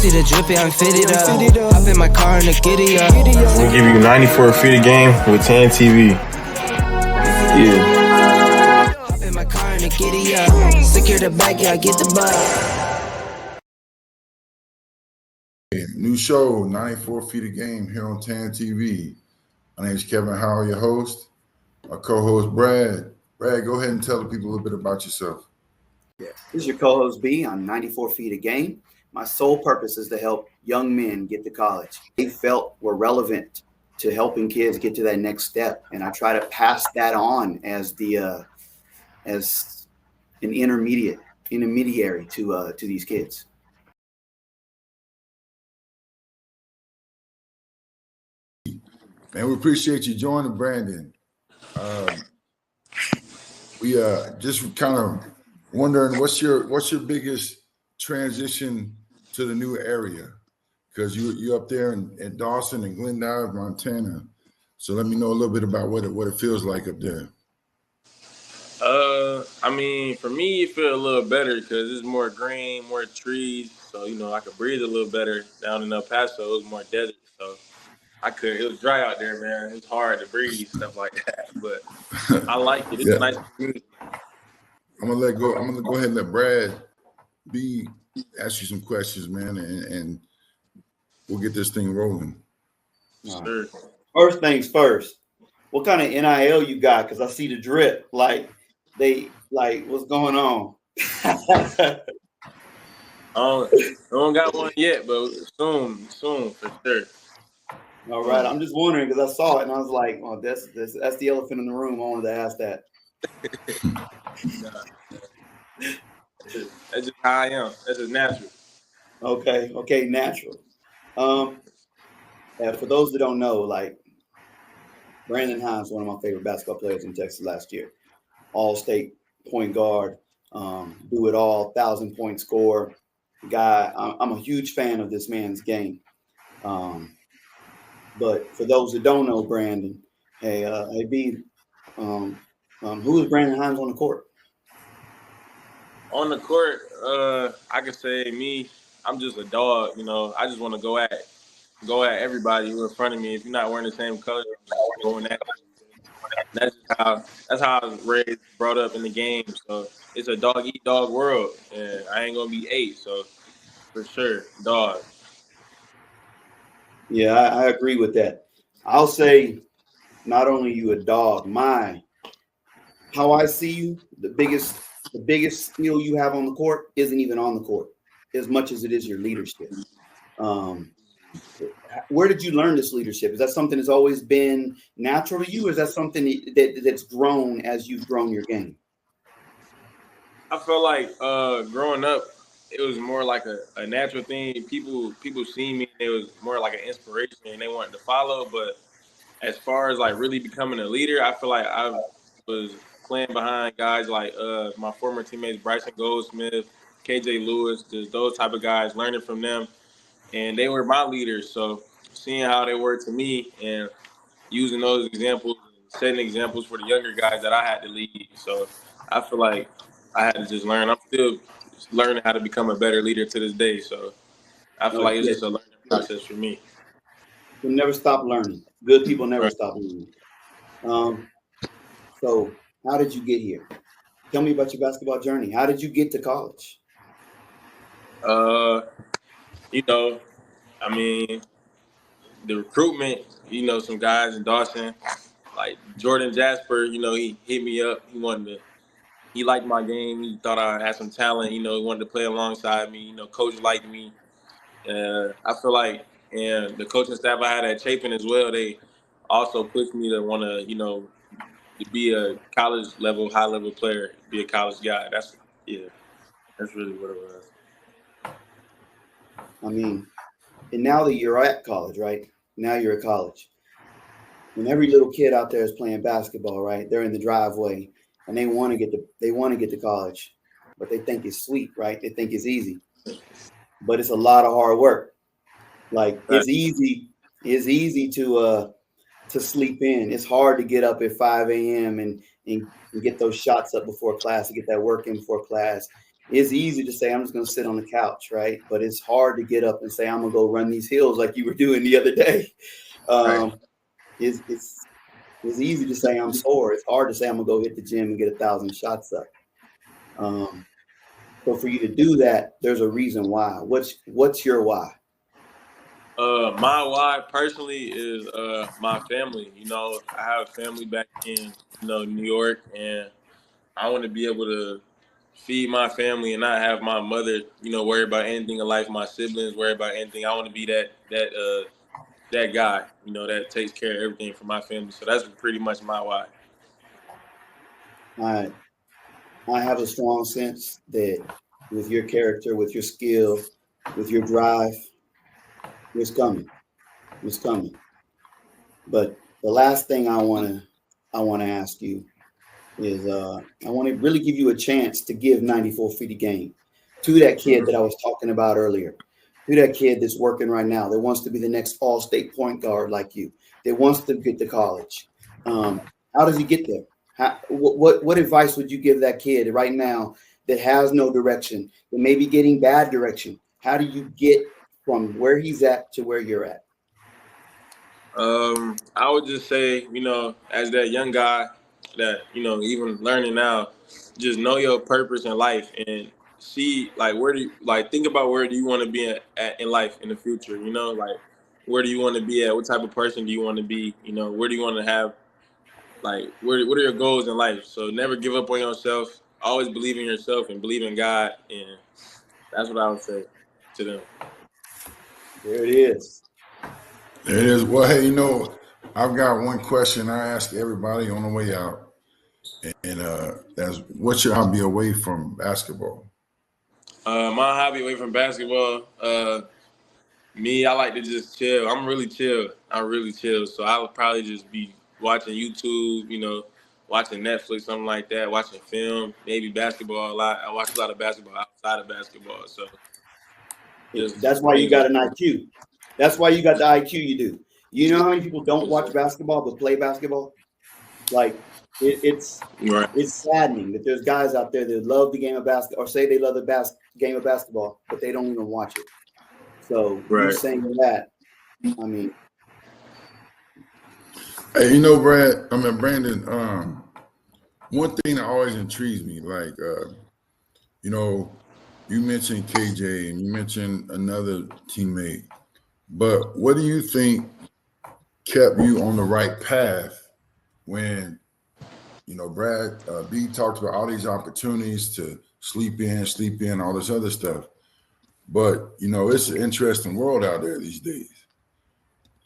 see the drippy, I'm fitted up. Hop in my car and the giddy up. We'll give you 94 feet a game with 10 TV. Yeah. Hop in my car and the giddy up. Secure the back, yeah, I get the bus. New show, 94 feet a game here on Tan TV. My name is Kevin Howell, your host. My co-host, Brad. Brad, go ahead and tell the people a little bit about yourself. This is your co-host B on 94 feet a game. My sole purpose is to help young men get to college. They felt were relevant to helping kids get to that next step, and I try to pass that on as as an intermediary to these kids. Man, we appreciate you joining, Brandon. We just kind of wondering what's your biggest transition to the new area, because you're up there in Dawson and Glendive, Montana. So let me know a little bit about what it feels like up there. I mean, for me, it feels a little better because it's more green, more trees. So, I could breathe a little better. Down in El Paso, it was more desert. So it was dry out there, man. It's hard to breathe, stuff like that. But I like it. It's a nice community. I'm gonna go ahead and let Brad ask you some questions, man, and we'll get this thing rolling. Sure. First things first. What kind of NIL you got? Because I see the drip. What's going on? I don't got one yet, but soon for sure. All right. I'm just wondering because I saw it and I was like, "Oh, that's the elephant in the room." I wanted to ask that. That's just how I am. That's just natural. Okay, natural. For those that don't know, Brandon Hines, one of my favorite basketball players in Texas last year, all-state point guard, do it all, 1,000-point score guy. I'm a huge fan of this man's game. But for those that don't know Brandon, who is Brandon Hines on the court? On the court, I could say me. I'm just a dog. I just want to go at everybody who's in front of me. If you're not wearing the same color, I'm going at you. That's how I was raised, brought up in the game. So it's a dog eat dog world, and I ain't gonna be ate. So for sure, dog. Yeah, I agree with that. I'll say, not only you a dog, how I see you, the biggest skill you have on the court isn't even on the court as much as it is your leadership. Where did you learn this leadership? Is that something that's always been natural to you, or is that something that's grown as you've grown your game? I feel like growing up, it was more like a natural thing. People see me, and it was more like an inspiration, and they wanted to follow. But as far as really becoming a leader, I feel like I was playing behind guys like my former teammates Bryson Goldsmith, KJ Lewis, just those type of guys, learning from them. And they were my leaders. So seeing how they were to me and using those examples, setting examples for the younger guys that I had to lead. So I feel like I had to just learn. I'm still learning how to become a better leader to this day. So I feel like it's just a learning process for me. You'll never stop learning. Good people never stop learning. So how did you get here? Tell me about your basketball journey. How did you get to college? I mean, the recruitment, some guys in Dawson, like Jordan Jasper, he hit me up. He liked my game. He thought I had some talent. He wanted to play alongside me. Coach liked me. I feel like, and the coaching staff I had at Chapin as well, they also pushed me to want to, to be a college level, high level player, be a college guy. That's really what it was. I mean, and now that you're at college, right? Now you're at college. And every little kid out there is playing basketball, right? They're in the driveway and they want to get to college, but they think it's sweet, right? They think it's easy. But it's a lot of hard work. It's easy to sleep in. It's hard to get up at 5 a.m. and get those shots up before class, to get that work in before class. It's easy to say I'm just going to sit on the couch, right? But it's hard to get up and say I'm going to go run these hills like you were doing the other day. Right. It's easy to say I'm sore. It's hard to say I'm going to go hit the gym and get 1,000 shots up. So for you to do that, there's a reason why. What's your why? My why personally is my family. You know, I have family back in New York, and I want to be able to feed my family and not have my mother worry about anything in life. My siblings worry about anything. I want to be that guy that takes care of everything for my family. So that's pretty much my why. I have a strong sense that with your character, with your skill, with your drive, it's coming. It's coming. But the last thing I want to ask you is I want to really give you a chance to give 94 feet a game to that kid that I was talking about earlier, to that kid that's working right now, that wants to be the next all-state point guard like you, that wants to get to college. How does he get there? What advice would you give that kid right now that has no direction, that may be getting bad direction? How do you get from where he's at to where you're at? I would just say, as that young guy that, even learning now, just know your purpose in life and see, like, think about where do you want to be at in life in the future, like, where do you want to be at? What type of person do you want to be? Where do you want to have, like, what are your goals in life? So never give up on yourself. Always believe in yourself and believe in God. And that's what I would say to them. There it is. It is. Well, hey, I've got one question I ask everybody on the way out, and that's what's your hobby away from basketball? My hobby away from basketball, me, I like to just chill. I'm really chill. I'm really chill. So I would probably just be watching YouTube, watching Netflix, something like that, watching film, maybe basketball a lot. I watch a lot of basketball outside of basketball. So just That's why you things like got an IQ. That's why you got the IQ you do. You know how many people don't watch basketball but play basketball? Like it's right. it's saddening that there's guys out there that love the game of basketball or say they love the game of basketball, but they don't even watch it. So you Right. saying that, I mean, Hey, Brandon. One thing that always intrigues me, like, you mentioned KJ and you mentioned another teammate, but what do you think kept you on the right path when, Brad B talked about all these opportunities to sleep in, all this other stuff. But, it's an interesting world out there these days.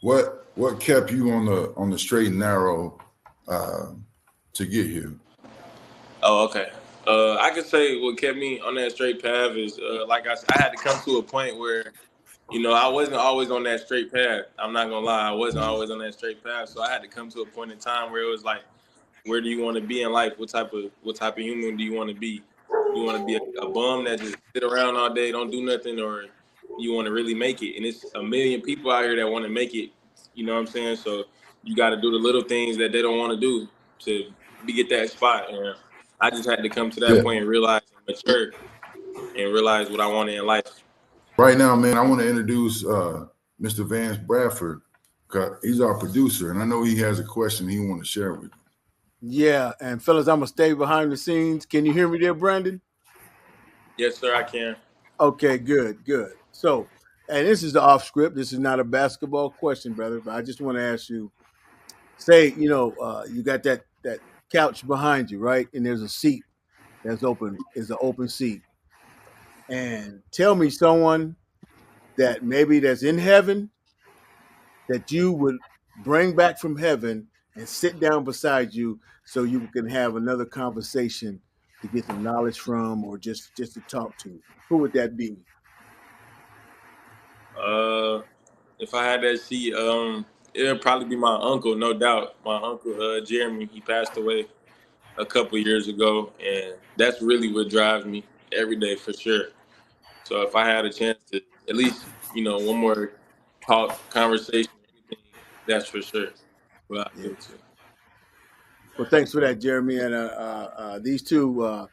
What kept you on the straight and narrow to get here? Oh, okay. I could say what kept me on that straight path is, like I said, I had to come to a point where, I wasn't always on that straight path. I'm not gonna lie, I wasn't always on that straight path. So I had to come to a point in time where it was like, where do you want to be in life? What type of human do you want to be? You want to be a bum that just sit around all day, don't do nothing, or you want to really make it? And it's a million people out here that want to make it. You know what I'm saying? So you got to do the little things that they don't want to do to get that spot. And I just had to come to that Yeah. point and realize and mature and realize what I wanted in life. Right now, man, I want to introduce Mr. Vance Bradford. 'Cause he's our producer, and I know he has a question he want to share with you. Yeah, and fellas, I'm gonna stay behind the scenes. Can you hear me there, Brandon? Yes, sir, I can. Okay, good, good. So, and this is the off script. This is not a basketball question, brother, but I just want to ask you. Say, you got that couch behind you, right? And there's a seat that's open. Is an open seat. And tell me someone that maybe that's in heaven that you would bring back from heaven and sit down beside you so you can have another conversation to get some knowledge from or just to talk to. Who would that be? If I had that seat, it'd probably be my uncle, no doubt. My uncle, Jeremy, he passed away a couple years ago, and that's really what drives me every day for sure. So if I had a chance to at least, one more conversation, anything, that's for sure what I Yeah. do too. Well, thanks for that, Jeremy. And these two,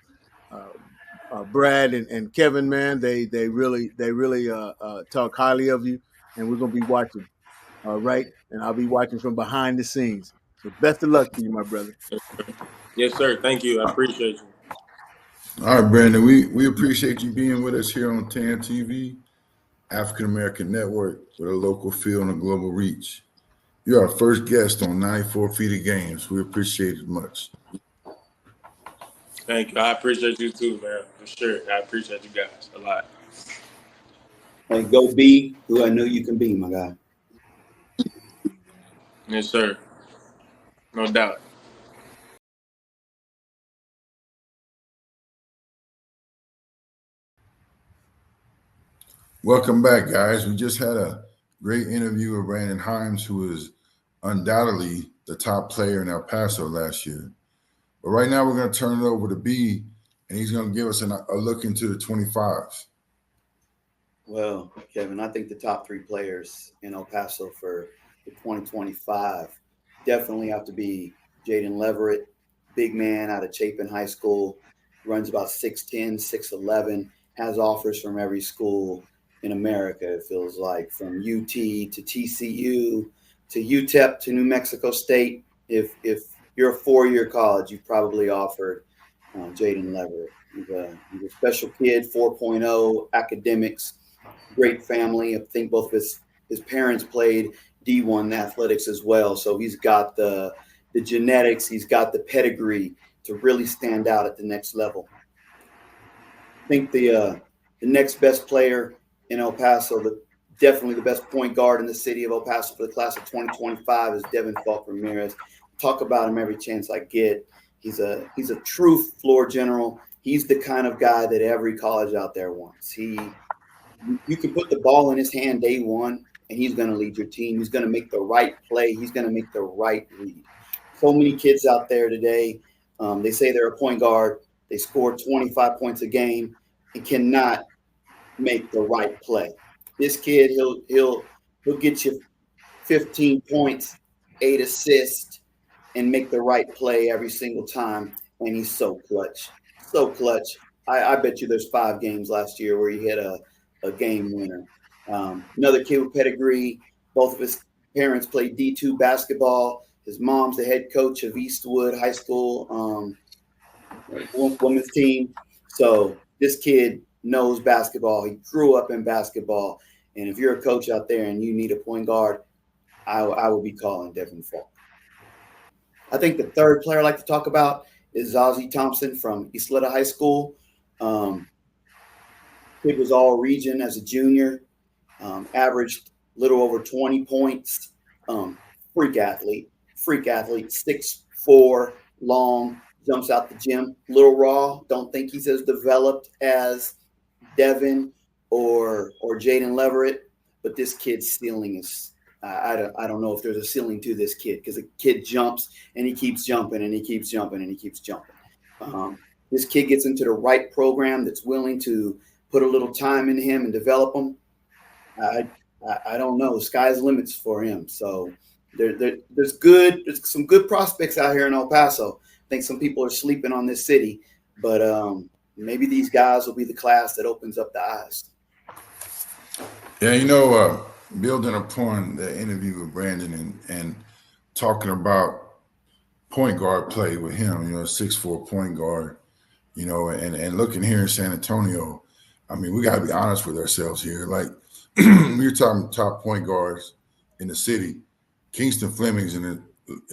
Brad and Kevin, man, they really talk highly of you, and we're gonna be watching. All right, and I'll be watching from behind the scenes. So best of luck to you, my brother. Yes, sir. Thank you. I appreciate you. All right, Brandon, we appreciate you being with us here on TAN TV, African American Network, with a local feel and a global reach. You're our first guest on 94 Feet of Games. We appreciate it much. Thank you. I appreciate you too, man. For sure. I appreciate you guys a lot. Hey, go be who I know you can be, my guy. Yes, sir. No doubt. Welcome back, guys. We just had a great interview with Brandon Himes, who is undoubtedly the top player in El Paso last year. But right now, we're going to turn it over to B, and he's going to give us a look into the 25s. Well, Kevin, I think the top three players in El Paso for the 2025 definitely have to be Jaden Leverett, big man out of Chapin High School, runs about 6'10", 6'11", has offers from every school in America, it feels like, from UT to TCU to UTEP to New Mexico State. If you're a four-year college, you've probably offered Jaden Leverett. He's a special kid, 4.0, academics, great family. I think both of his parents played D1 athletics as well. So he's got the genetics, he's got the pedigree to really stand out at the next level. I think the next best player in El Paso, definitely the best point guard in the city of El Paso for the class of 2025 is Devin Falk Ramirez. Talk about him every chance I get. He's a true floor general. He's the kind of guy that every college out there wants. You can put the ball in his hand day one, and he's going to lead your team. He's going to make the right play. He's going to make the right read. So many kids out there today, they say they're a point guard. They score 25 points a game and cannot make the right play. This kid, he'll get you 15 points, 8 assists, and make the right play every single time. And he's so clutch, so clutch. I bet you there's 5 games last year where he hit a game winner. Another kid with pedigree. Both of his parents played D2 basketball. His mom's the head coach of Eastwood High School women's team. So this kid knows basketball. He grew up in basketball. And if you're a coach out there and you need a point guard, I would be calling Devin Falk. I think the third player I'd like to talk about is Zazie Thompson from Isleta High School. Kid was all region as a junior, averaged a little over 20 points. Freak athlete, 6'4", long, jumps out the gym, little raw. Don't think he's as developed as Devin or Jaden Leverett, but this kid's ceiling is I don't know if there's a ceiling to this kid, because the kid jumps and he keeps jumping and he keeps jumping and he keeps jumping. This kid gets into the right program that's willing to put a little time in him and develop him. I don't know. The sky's the limits for him. So there's some good prospects out here in El Paso. I think some people are sleeping on this city, but maybe these guys will be the class that opens up the eyes. Yeah, building upon the interview with Brandon and talking about point guard play with him, 6'4" point guard, and looking here in San Antonio, I mean, we got to be honest with ourselves here. Like, we're talking top point guards in the city. Kingston Fleming's in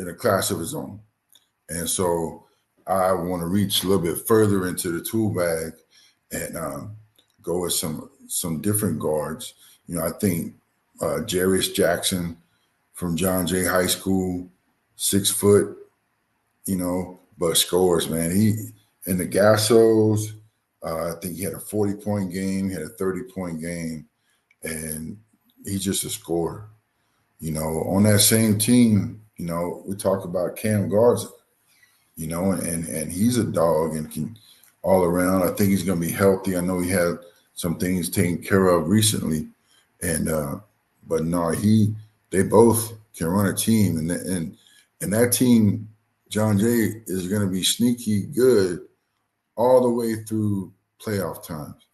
a class of his own. And so I want to reach a little bit further into the tool bag and go with some different guards. I think Jarius Jackson from John Jay High School, 6 foot, but scores, man. He in the Gassos, I think he had a 40-point game, he had a 30-point game, and he's just a scorer. On that same team, we talk about Cam Garza, and he's a dog and can all around. I think he's going to be healthy. I know he had some things taken care of recently, but no, they both can run a team, and that team, John Jay, is going to be sneaky good all the way through playoff times,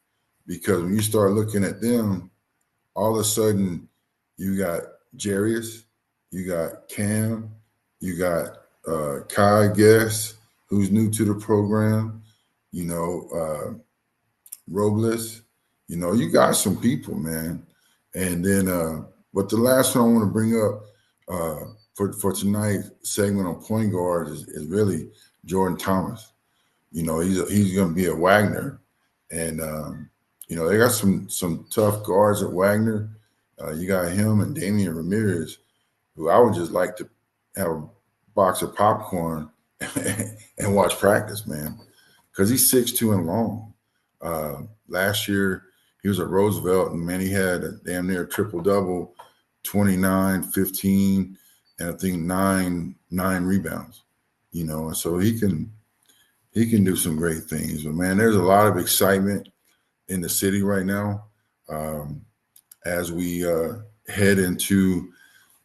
because when you start looking at them, all of a sudden you got Jarius, you got Cam, you got Kai Guess, who's new to the program, Robles, you got some people, man. And then, but the last one I want to bring up for tonight's segment on point guard is really Jordan Thomas. He's going to be at Wagner, and they got some tough guards at Wagner. You got him and Damian Ramirez, who I would just like to have a box of popcorn and watch practice, man, because he's 6'2" and long. Last year he was at Roosevelt, and man, he had a damn near triple-double, 29, 15, and I think nine rebounds. And so he can do some great things. But man, there's a lot of excitement in the city right now as we head into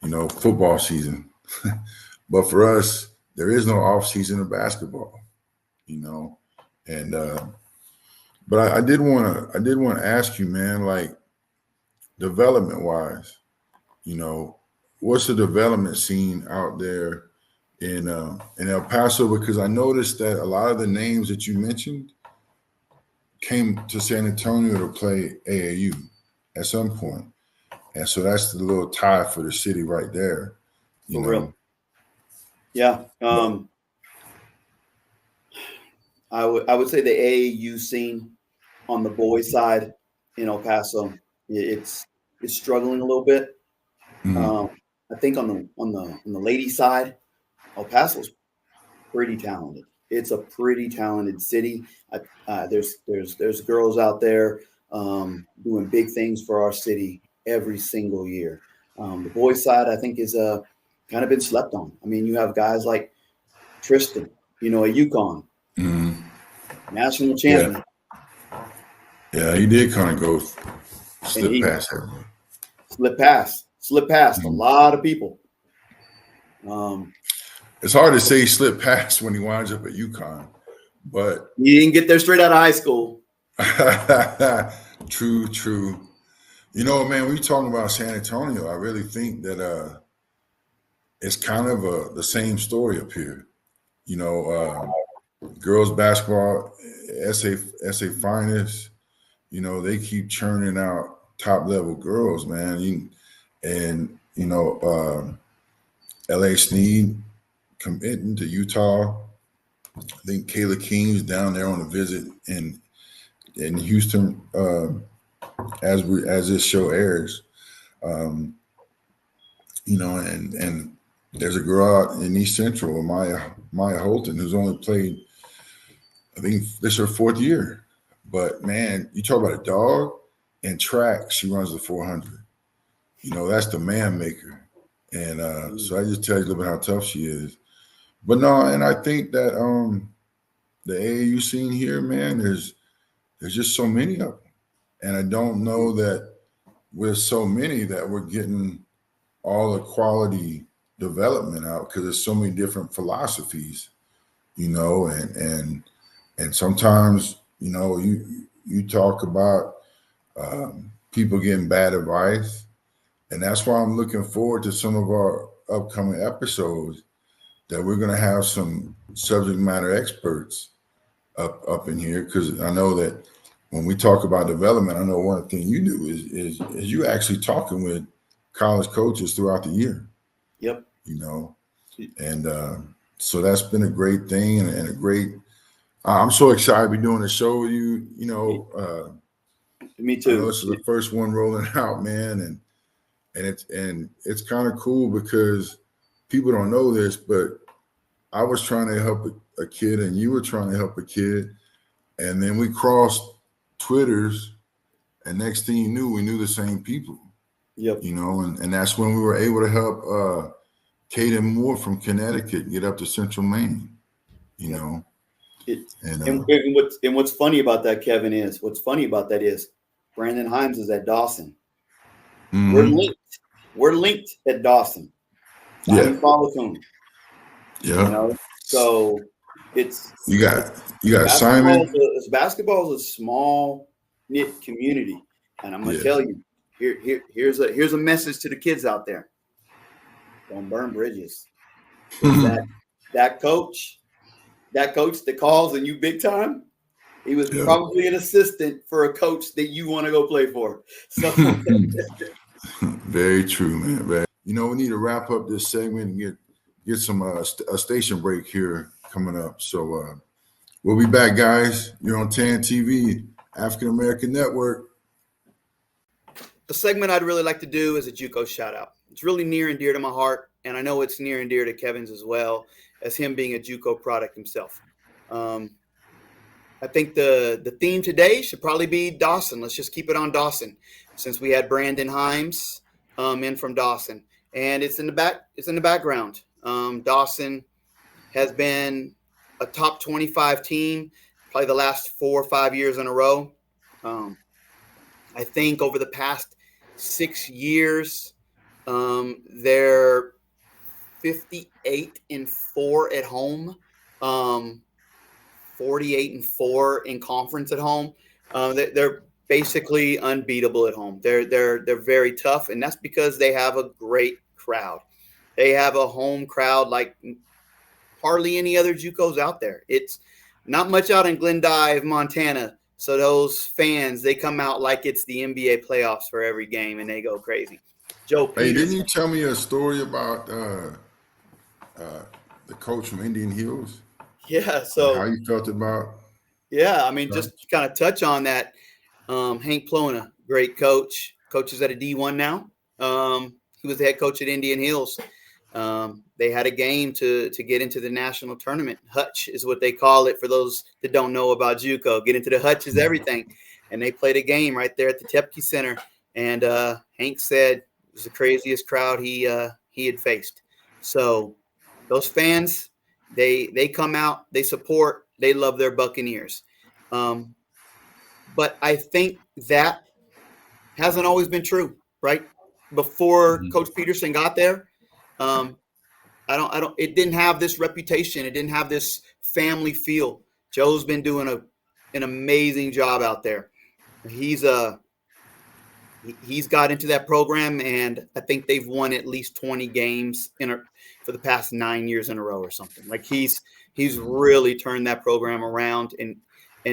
football season. But for us, there is no off season of basketball, and but I did want to ask you, man, like development wise, what's the development scene out there in El Paso? Because I noticed that a lot of the names that you mentioned came to San Antonio to play AAU at some point. And so that's the little tie for the city right there. For real. Yeah. I would say the AAU scene on the boys side in El Paso, it's struggling a little bit. Mm-hmm. I think on the ladies side, El Paso's pretty talented. It's a pretty talented city. There's girls out there doing big things for our city every single year. The boys side, I think, is kind of been slept on. I mean, you have guys like Tristan, at UConn, national champion. Yeah, he did kind of go slip past everyone. Slip past a lot of people. It's hard to say slip past when he winds up at UConn, but he didn't get there straight out of high school. True. Man, when you talking about San Antonio, I really think that it's kind of the same story up here. Girls basketball, SA finest, they keep churning out top level girls, man. LA Sneed committing to Utah. I think Kayla King's down there on a visit in Houston as this show airs. And there's a girl out in East Central, Maya Holton, who's only played, I think this is her 4th year. But man, you talk about a dog and track, she runs the 400. That's the man maker. And so I just tell you a little bit how tough she is. But no, and I think that the AAU scene here, man, there's just so many of them. And I don't know that with so many that we're getting all the quality development out, because there's so many different philosophies, and sometimes, you talk about people getting bad advice. And that's why I'm looking forward to some of our upcoming episodes, that we're going to have some subject matter experts up in here, because I know that when we talk about development, I know one thing you do is you actually talking with college coaches throughout the year. Yep. And so that's been a great thing and a great. I'm so excited to be doing the show with you. Me too. This is the first one rolling out, man, and it's kind of cool because people don't know this, but I was trying to help a kid, and you were trying to help a kid, and then we crossed Twitters, and next thing you knew, we knew the same people. Yep. And that's when we were able to help Caden Moore from Connecticut get up to Central Maine. And what's funny about that, Kevin, is Brandon Himes is at Dawson. Mm-hmm. We're linked at Dawson. Yeah. Follicum. Yeah. So It's You got Simon. basketball is a small knit community, and I'm gonna Yeah. tell you, here's a message to the kids out there: don't burn bridges, because that coach, that coach that calls and you big time, he was Yeah. probably an assistant for a coach that you want to go play for. So Very true, man. We need to wrap up this segment and get some a station break here coming up. So we'll be back, guys. You're on TAN TV, African American Network. the segment I'd really like to do is a JUCO shout out. It's really near and dear to my heart, and I know it's near and dear to Kevin's as well, as him being a JUCO product himself. I think the theme today should probably be Dawson. Let's just keep it on Dawson, since we had Brandon Himes in from Dawson, and it's in the back. It's in the background. Dawson has been a top 25 team probably the last 4 or 5 years in a row. I think over the past 6 years, they're 58-4 at home. 48-4 in conference at home. They're basically unbeatable at home. They're very tough, and that's because they have a great crowd. They have a home crowd like hardly any other JUCOs out there. It's not much out in Glendive, Montana. So those fans, they come out like it's the NBA playoffs for every game, and they go crazy. Joe Hey, didn't Peterson. you tell me a story about the coach from Indian Hills? Yeah. And how So you felt about? yeah, I mean, just kind of touch on that. Hank Plona, great coach, coaches at a D1 now. He was the head coach at Indian Hills. They had a game to get into the national tournament. Hutch is what they call it for those that don't know about JUCO. Get into the Hutch is everything. And they played a game right there at the Tepke Center. And Hank said it was the craziest crowd he had faced. So those fans, they come out, they support, they love their Buccaneers. But I think that hasn't always been true, right? Before Coach Peterson got there, it didn't have this reputation. It didn't have this family feel. Joe's been doing an amazing job out there. He's got into that program, and I think they've won at least 20 games for the past 9 years in a row or something. Like he's really turned that program around, and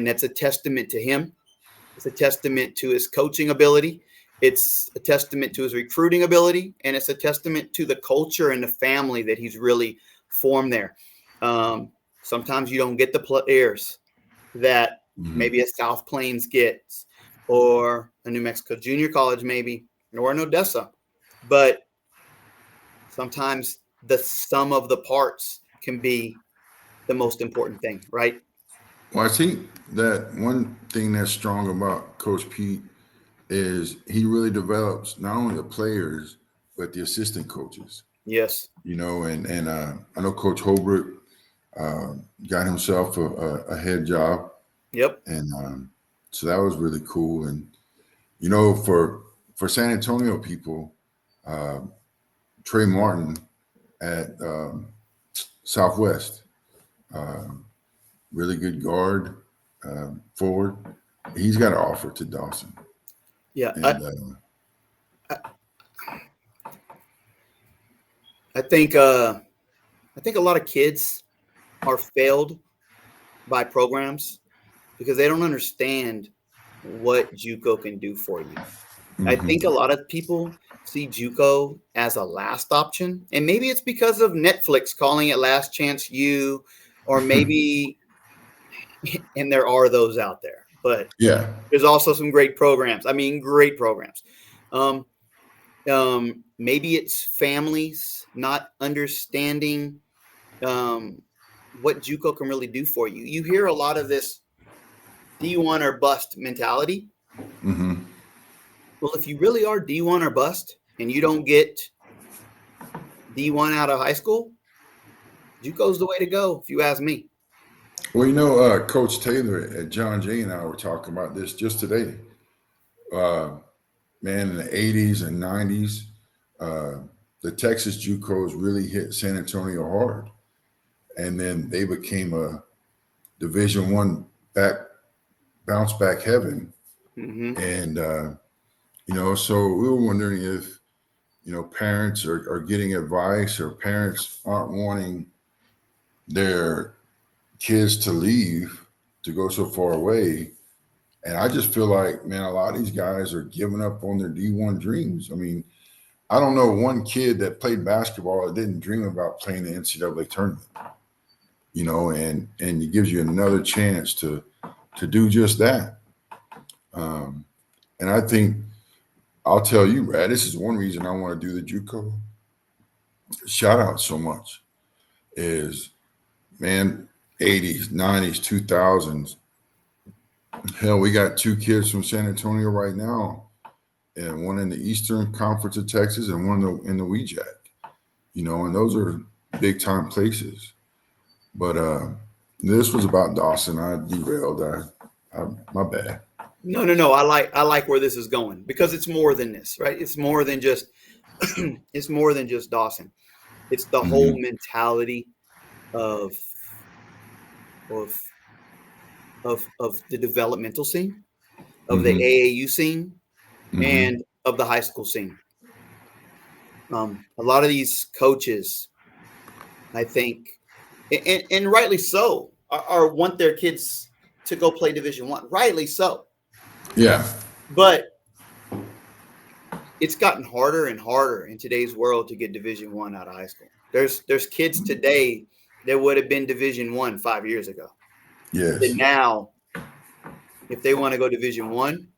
that's a testament to him. It's a testament to his coaching ability. It's a testament to his recruiting ability, and it's a testament to the culture and the family that he's really formed there. Sometimes you don't get the players that maybe a South Plains gets, or a New Mexico Junior College maybe, or an Odessa. But sometimes the sum of the parts can be the most important thing, right? Well, I think that one thing that's strong about Coach Pete is he really develops not only the players but the assistant coaches. Yes. And I know Coach Holbrook got himself a head job. Yep. And so that was really cool. And for San Antonio people, Trey Martin at Southwest, really good guard, forward. He's got an offer to Dawson. Yeah. And, I think a lot of kids are failed by programs because they don't understand what JUCO can do for you. I think a lot of people see JUCO as a last option, and maybe it's because of Netflix calling it Last Chance U, or maybe, and there are those out there, but yeah, there's also some great programs. I mean, great programs. Maybe it's families not understanding what JUCO can really do for you. You hear a lot of this D1 or bust mentality. Well, if you really are D1 or bust and you don't get D1 out of high school, JUCO's the way to go, if you ask me. Well, Coach Taylor at John Jay and I were talking about this just today. Man, in the 80s and 90s, the Texas JUCOs really hit San Antonio hard. and then they became a Division One bounce back heaven. Mm-hmm. And so we were wondering if parents are getting advice, or parents aren't wanting their kids to leave to go so far away. And I just feel like, man, a lot of these guys are giving up on their D1 dreams. I mean, I don't know one kid that played basketball that didn't dream about playing the NCAA tournament, and it gives you another chance to do just that. And I think I'll tell you, Brad, this is one reason I want to do the JUCO shout out so much is, man, 80s, 90s, 2000s. Hell, we got 2 kids from San Antonio right now, and one in the Eastern Conference of Texas and one in the WeJack, and those are big time places. But this was about Dawson. I derailed. My bad. No. I like where this is going, because it's more than this, right? It's more than just it's more than just Dawson. It's the whole mentality of the developmental scene, of the AAU scene, and of the high school scene. A lot of these coaches, I think, and rightly so, are want their kids to go play Division One. Rightly so. Yeah. But it's gotten harder and harder in today's world to get Division One out of high school. There's kids today that would have been Division One 5 years ago. Yes. And now, if they want to go Division One,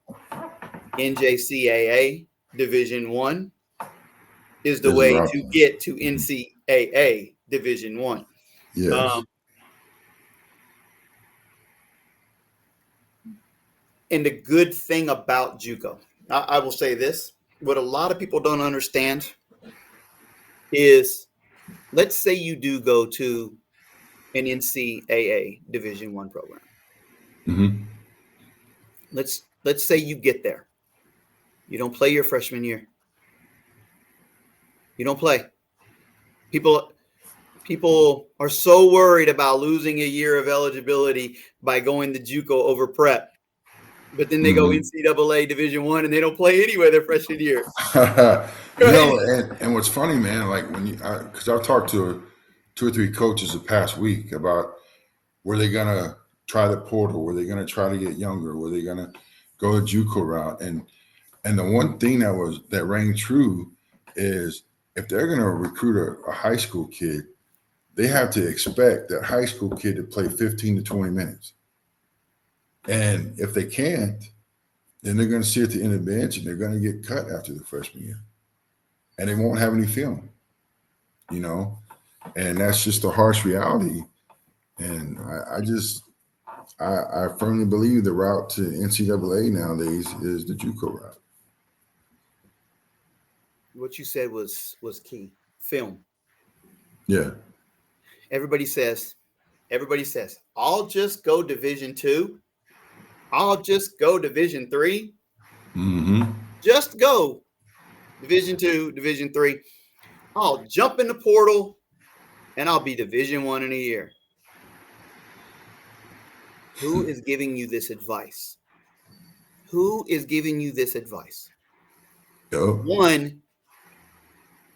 NJCAA Division One is the way to get to NCAA Division One. Yes. And the good thing about JUCO, I will say this: what a lot of people don't understand is, let's say you do go to an NCAA Division One program. Let's say you get there. You don't play your freshman year. You don't play. People are so worried about losing a year of eligibility by going to JUCO over prep, but then they go NCAA Division One and they don't play anyway their freshman year. And what's funny, man, like because I've talked to 2 or 3 coaches the past week about, were they gonna try the portal? Were they gonna try to get younger? Were they gonna go the JUCO route? And the one thing that rang true is, if they're gonna recruit a high school kid, they have to expect that high school kid to play 15 to 20 minutes. And if they can't, then they're going to sit at the end of the bench and they're going to get cut after the freshman year. And they won't have any film, and that's just a harsh reality. And I firmly believe the route to NCAA nowadays is the JUCO route. What you said was key. Film. Yeah. Everybody says, I'll just go Division Two. I'll just go Division Three. Just go Division Two, Division Three. I'll jump in the portal and I'll be Division One in a year. Who is giving you this advice? Who is giving you this advice? One,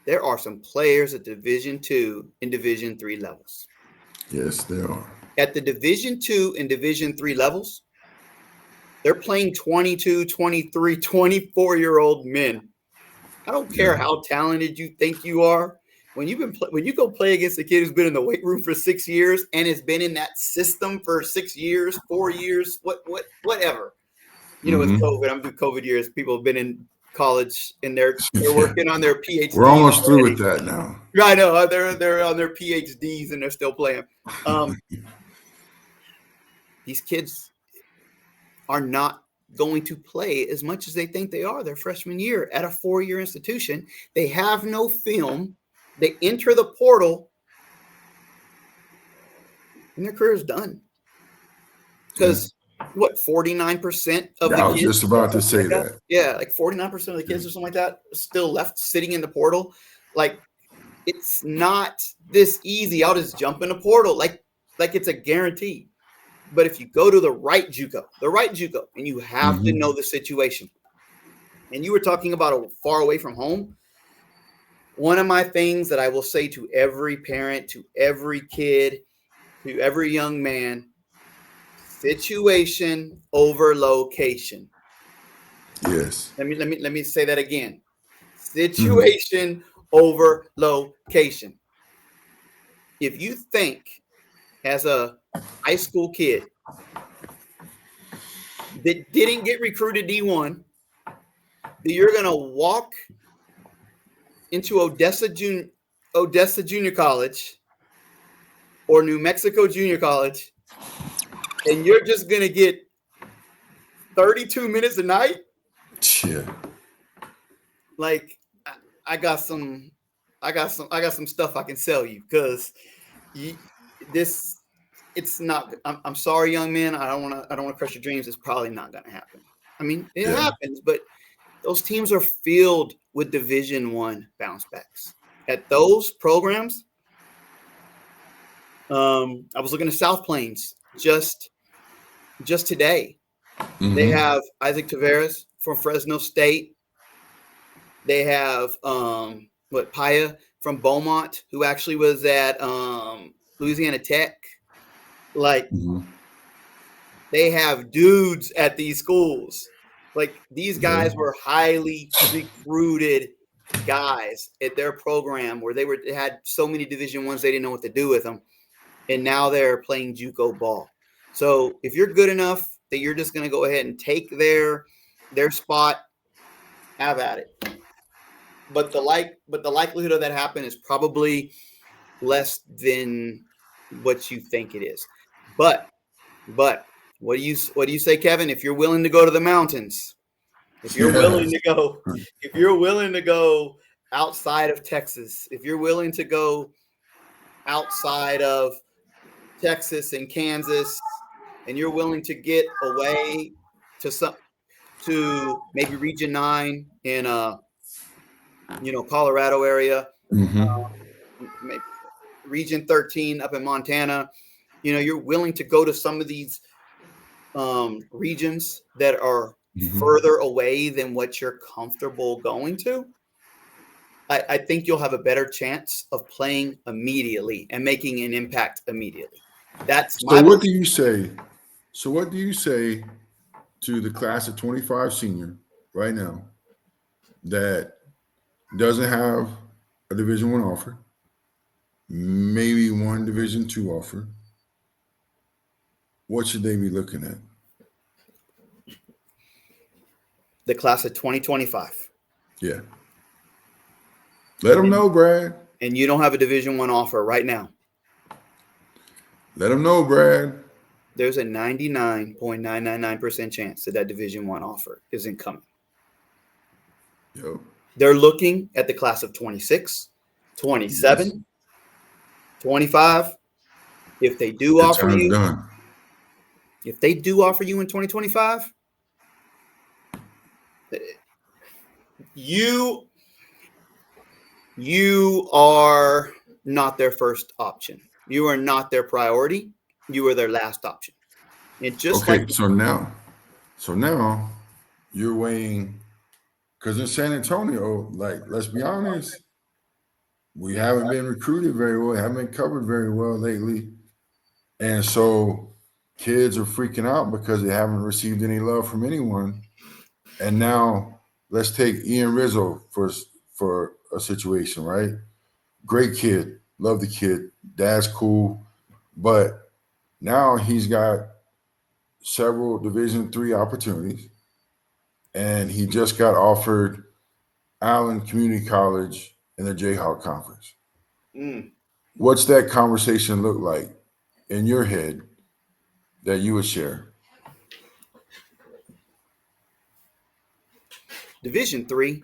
there are some players at Division Two and Division Three levels. Yes, there are. At the Division Two and Division Three levels, they're playing 22, 23, 24-year-old men. I don't care how talented you think you are. When you go play against a kid who's been in the weight room for 6 years and has been in that system for 6 years, 4 years, whatever. With COVID, I'm through COVID years. People have been in college and they're working on their PhDs. We're almost through with that now. I know they're on their PhDs and they're still playing. These kids are not going to play as much as they think they are their freshman year at a 4-year institution. They have no film. They enter the portal and their career is done. Because 49% of the kids. I was just about to say that. Yeah, like 49% of the kids or something like that still left sitting in the portal. Like, it's not this easy. I'll just jump in a portal like it's a guarantee. But if you go to the right JUCO, and you have to know the situation, and you were talking about far away from home, one of my things that I will say to every parent, to every kid, to every young man, situation over location. Yes. Let me say that again. Situation over location. If you think as a high school kid that didn't get recruited D1, that you're going to walk into Odessa Junior College or New Mexico Junior College, and you're just going to get 32 minutes a night, Yeah. like I got some stuff I can sell you, because it's not. I'm sorry, young man. I don't want to crush your dreams. It's probably not going to happen. I mean, it happens, but those teams are filled with Division I bounce backs at those programs. I was looking at South Plains just today. They have Isaac Taveras from Fresno State. They have Paya from Beaumont, who actually was at Louisiana Tech. Like, they have dudes at these schools. Like, these guys were highly recruited guys at their program, where they had so many Division I's they didn't know what to do with them, and now they're playing JUCO ball. So if you're good enough that you're just going to go ahead and take their spot, have at it. But the likelihood of that happening is probably less than what you think it is. But what do you say, Kevin? If you're willing to go to the mountains, if you're willing to go outside of Texas, if you're willing to go outside of Texas and Kansas, and you're willing to get away to maybe Region 9 in Colorado area, maybe Region 13 up in Montana, you're willing to go to some of these regions that are further away than what you're comfortable going to, I think you'll have a better chance of playing immediately and making an impact immediately. So what do you say? So what do you say to the class of 25 senior right now that doesn't have a Division I offer, maybe one Division II offer? What should they be looking at? The class of 2025. Yeah. Let them know, Brad. And you don't have a Division I offer right now. Let them know, Brad. There's a 99.999% chance that Division I offer isn't coming. Yep. They're looking at the class of 26, 27, 25. If they do offer you, done. If they do offer you in 2025, you are not their first option. You are not their priority. You are their last option. And just so now you're weighing, because in San Antonio, like, let's be honest, we haven't been recruited very well, haven't been covered very well lately. And so kids are freaking out because they haven't received any love from anyone. And now let's take Ian Rizzo for a situation, right? Great kid, love the kid, dad's cool, but now he's got several Division III opportunities, and he just got offered Allen Community College in the Jayhawk Conference. What's that conversation look like in your head that you would share? Division III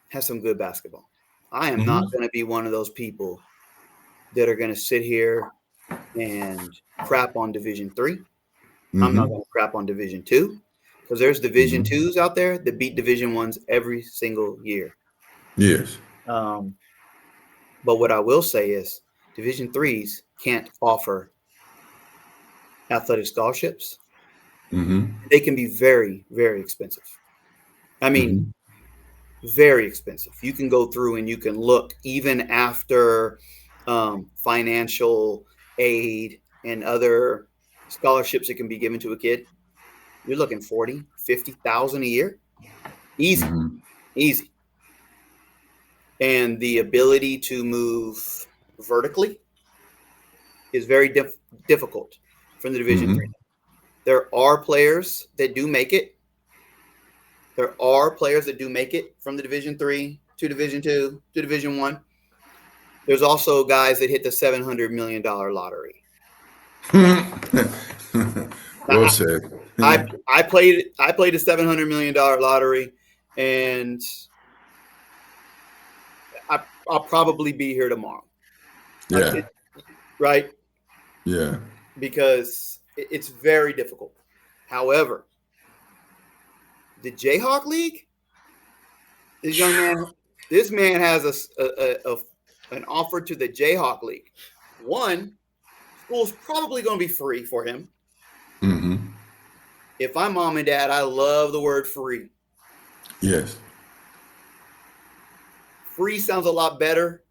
has some good basketball. I am not going to be one of those people that are going to sit here and crap on Division III. I'm not going to crap on Division II, because there's Division IIs out there that beat Division I's every single year. Yes. But what I will say is Division threes can't offer athletic scholarships. Mm-hmm. They can be very, very expensive. I mean, Mm-hmm. very expensive. You can go through and you can look even after financial aid and other scholarships that can be given to a kid. You're looking 40, 50,000 a year. Easy, Mm-hmm. easy. And the ability to move vertically is very difficult from the Division three. Mm-hmm. There are players that do make it. There are players that do make it from the Division three to Division two to Division one. There's also guys that hit the $700 million lottery. Well Now, said. I played the $700 million lottery, and I'll probably be here tomorrow. Yeah. Right? Yeah. Because it's very difficult. However, the Jayhawk League, this man has an offer to the Jayhawk League. One, school's probably going to be free for him. Mm-hmm. If I'm mom and dad, I love the word free. Yes. Free sounds a lot better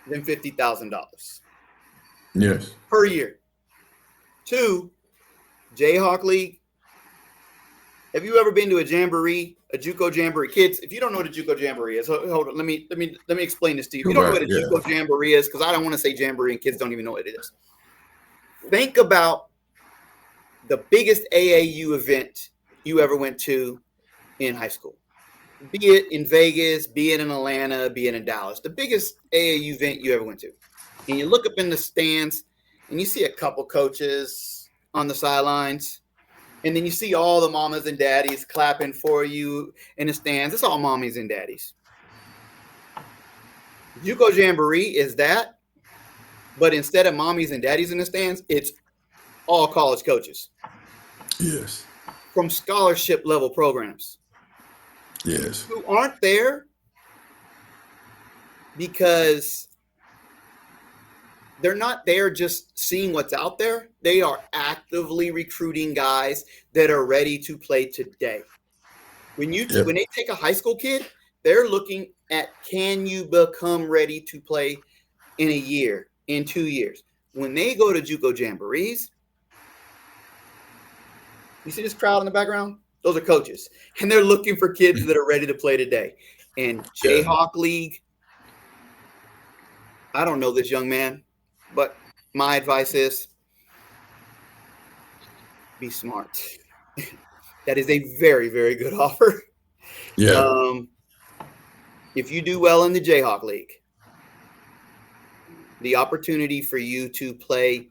than $50,000 Yes. per year. Two, Jayhawk League. Have you ever been to a jamboree, a JUCO jamboree? Kids, if you don't know what a JUCO jamboree is, hold on. Let me explain this to you. If you don't know what a JUCO jamboree is, because I don't want to say jamboree and kids don't even know what it is. Think about the biggest AAU event you ever went to in high school. Be it in Vegas, be it in Atlanta, be it in Dallas. The biggest AAU event you ever went to. And you look up in the stands and you see a couple coaches on the sidelines. And then you see all the mamas and daddies clapping for you in the stands. It's all mommies and daddies. JUCO Jamboree is that, but instead of mommies and daddies in the stands, it's all college coaches. Yes. From scholarship level programs. Yes. Who aren't there because they're not there just seeing what's out there. They are actively recruiting guys that are ready to play today. When they take a high school kid, they're looking at, can you become ready to play in a year, in 2 years? When they go to JUCO Jamborees, you see this crowd in the background? Those are coaches. And they're looking for kids that are ready to play today. And Jayhawk League, I don't know this young man, but my advice is be smart. That is a very, very good offer. Yeah. If you do well in the Jayhawk League, the opportunity for you to play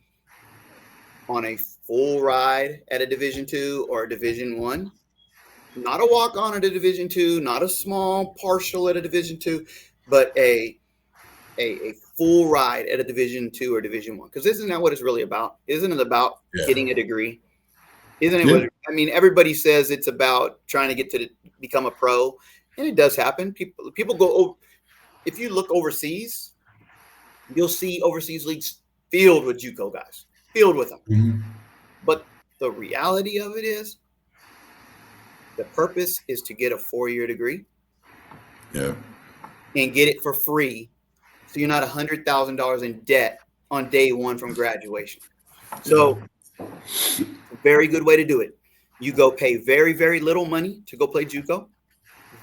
on a full ride at a Division II or a Division I, not a walk-on at a Division II, not a small partial at a Division II, but a full ride at a Division II or Division I. Because isn't that what it's really about? Isn't it about getting a degree? Isn't it? I mean, everybody says it's about trying to get to become a pro, and it does happen. People go. If you look overseas, you'll see overseas leagues filled with JUCO guys, filled with them. Mm-hmm. But the reality of it is, the purpose is to get a 4-year degree. Yeah. And get it for free, so you're not $100,000 in debt on day one from graduation. So, very good way to do it. You go pay very, very little money to go play JUCO.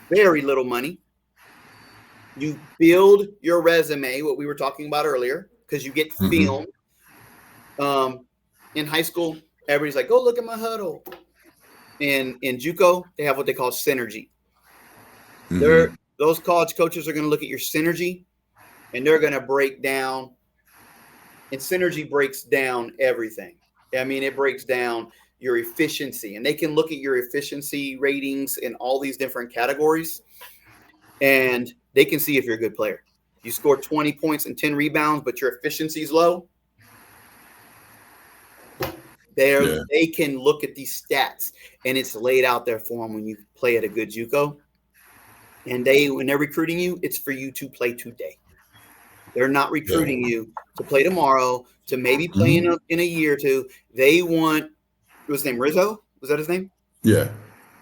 Very little money. You build your resume, what we were talking about earlier, because you get filmed. In high school, everybody's like, "Go look at my huddle." In JUCO, they have what they call synergy. Those college coaches are going to look at your synergy, and they're going to break down. And synergy breaks down everything. I mean, it breaks down your efficiency, and they can look at your efficiency ratings in all these different categories, and they can see if you're a good player. You score 20 points and 10 rebounds, but your efficiency is low. They can look at these stats, and it's laid out there for them when you play at a good JUCO. And when they're recruiting you, it's for you to play today. They're not recruiting you to play tomorrow, to maybe play in a year or two. They want, what was his name, Rizzo? Was that his name? Yeah.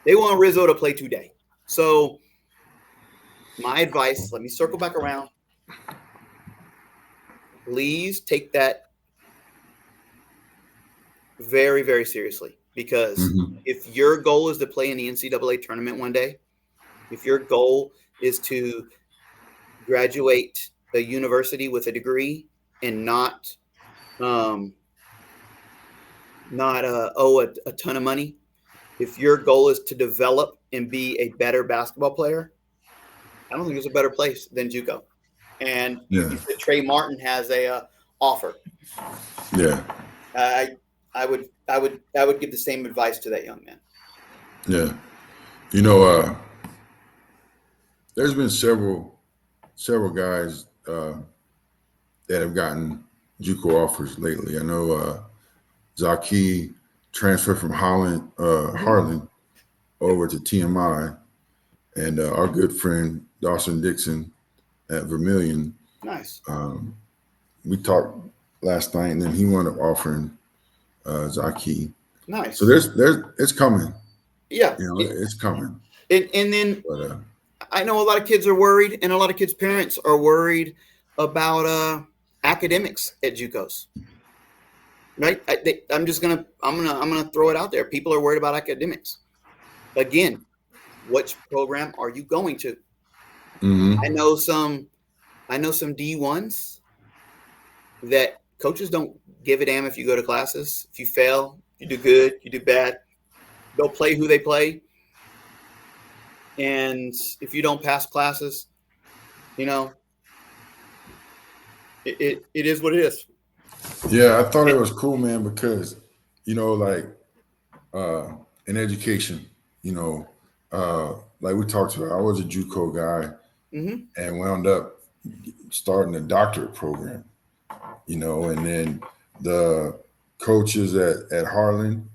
They want Rizzo to play today. So my advice, let me circle back around. Please take that very, very seriously, because if your goal is to play in the NCAA tournament one day, if your goal is to graduate a university with a degree and not owe a ton of money, if your goal is to develop and be a better basketball player, I don't think there's a better place than JUCO. And you said Trey Martin has a offer. Yeah. I would give the same advice to that young man. Yeah. You know, there's been several guys that have gotten JUCO offers lately. I know Zaki transferred from Harlan over to TMI, and our good friend Dawson Dixon at Vermilion. Nice. We talked last night, and then he wound up offering Zaki. Nice. So it's coming. Yeah, you know, it's coming. And then I know a lot of kids are worried, and a lot of kids' parents are worried about academics at JUCOs. Right? I'm gonna throw it out there. People are worried about academics. Again, which program are you going to? I know some D1s that coaches don't give a damn if you go to classes. If you fail, you do good, you do bad. They'll play who they play. And if you don't pass classes, you know, it is what it is. Yeah, I thought it was cool, man, because, you know, like in education, you know, like we talked about, I was a JUCO guy and wound up starting a doctorate program, you know, and then the coaches at Harlan,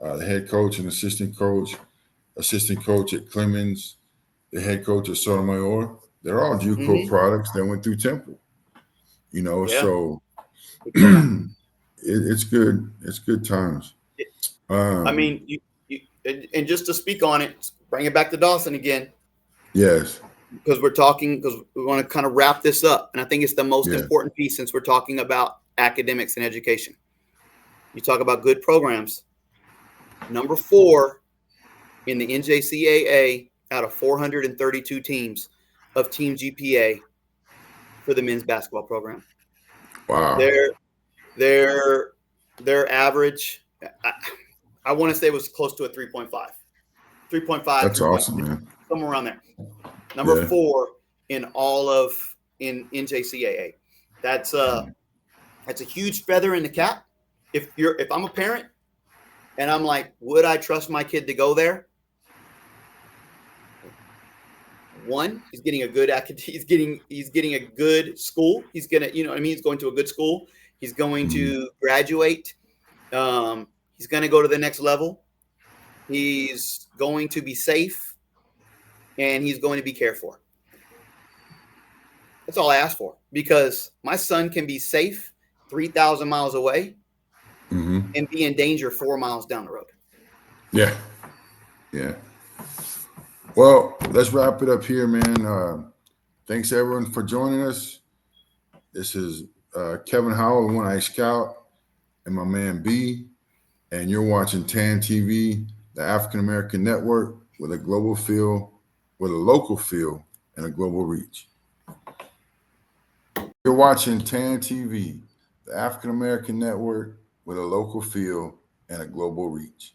the head coach and assistant coach at Clemens, the head coach at Sotomayor, they're all JUCO products that went through Temple, you know, so it's good. It's good times. I mean, and just to speak on it, bring it back to Dawson again. Yes. Because we want to kind of wrap this up. And I think it's the most important piece, since we're talking about academics and education. You talk about good programs. Number 4 in the NJCAA out of 432 teams of team GPA for the men's basketball program. Wow. Their average, I want to say, was close to a 3.5. 3.5. That's awesome, man. Somewhere around there. Number 4 in NJCAA. That's a huge feather in the cap. If I'm a parent and I'm like, would I trust my kid to go there? One, he's getting a good he's getting a good school. He's gonna, you know what I mean? He's going to a good school. He's going to graduate. He's gonna go to the next level. He's going to be safe, and he's going to be cared for. That's all I ask for, because my son can be safe 3,000 miles away and be in danger 4 miles down the road. Yeah. Yeah. Well, let's wrap it up here, man. Thanks everyone for joining us. This is Kevin Howell, the One Eye Scout, and my man B. And you're watching TAN TV, the African American Network, with a local feel and a global reach. You're watching TAN TV, the African American Network, with a local feel and a global reach.